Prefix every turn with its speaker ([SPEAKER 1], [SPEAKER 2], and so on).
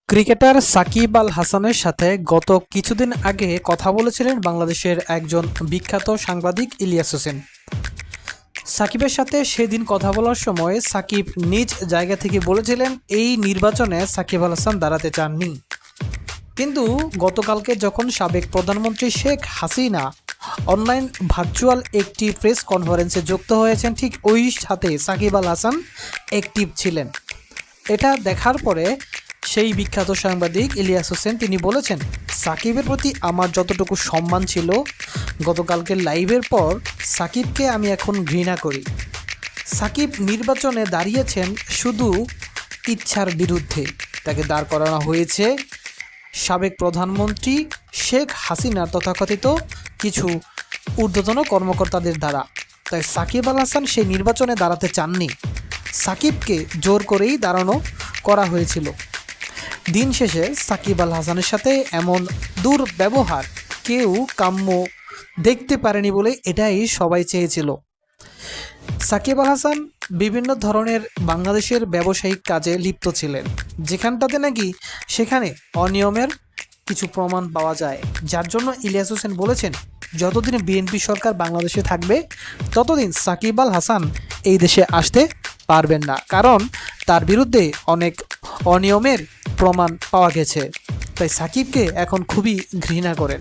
[SPEAKER 1] Cricketer Shakib Al হাসানের সাথে গত কিছুদিন আগে কথা বলেছিলেন বাংলাদেশের একজন বিখ্যাত সাংবাদিক ইলিয়াস হোসেন। সাকিবের সাথে সেদিন কথা বলার সময় সাকিব নিজ জায়গা থেকে বলেছিলেন এই নির্বাচনে সাকিব আল হাসান দাঁড়াতে চাননি। কিন্তু গতকালকে যখন সাবেক প্রধানমন্ত্রী শেখ হাসিনা অনলাইন ভার্চুয়াল একটি প্রেস কনফারেন্সে যুক্ত হয়েছেন, ঠিক ওই সাথে সাকিব আল হাসান অ্যাক্টিভ ছিলেন। এটা দেখার পরে সেই বিখ্যাত সাংবাদিক ইলিয়াস হোসেন তিনি বলেছেন, সাকিবের প্রতি আমার যতটুকু সম্মান ছিল গতকালকের লাইভের পর সাকিবকে আমি এখন ঘৃণা করি। সাকিব নির্বাচনে দাঁড়িয়েছেন শুধু ইচ্ছার বিরুদ্ধে, তাকে দাঁড় করানো হয়েছে সাবেক প্রধানমন্ত্রী শেখ হাসিনার তথাকথিত কিছু ঊর্ধ্বতন কর্মকর্তাদের দ্বারা। তাই সাকিব আল হাসান সেই নির্বাচনে দাঁড়াতে চাননি, সাকিবকে জোর করেই দাঁড়ানো করা হয়েছিল। দিন শেষে সাকিব আল হাসানের সাথে এমন দুর্ব্যবহার কেউ কাম্য দেখতে পারেনি বলে এটাই সবাই চেয়েছিল। সাকিব আল হাসান বিভিন্ন ধরনের বাংলাদেশের ব্যবসায়িক কাজে লিপ্ত ছিলেন, যেখানটাতে নাকি সেখানে অনিয়মের কিছু প্রমাণ পাওয়া যায়, যার জন্য ইলিয়াস হোসেন বলেছেন যতদিন বিএনপি সরকার বাংলাদেশে থাকবে ততদিন সাকিব আল হাসান এই দেশে আসতে পারবেন না, কারণ তার বিরুদ্ধে অনেক অনিয়মের প্রমাণ পাওয়া গেছে। তাই সাকিবকে এখন খুবই ঘৃণা করেন।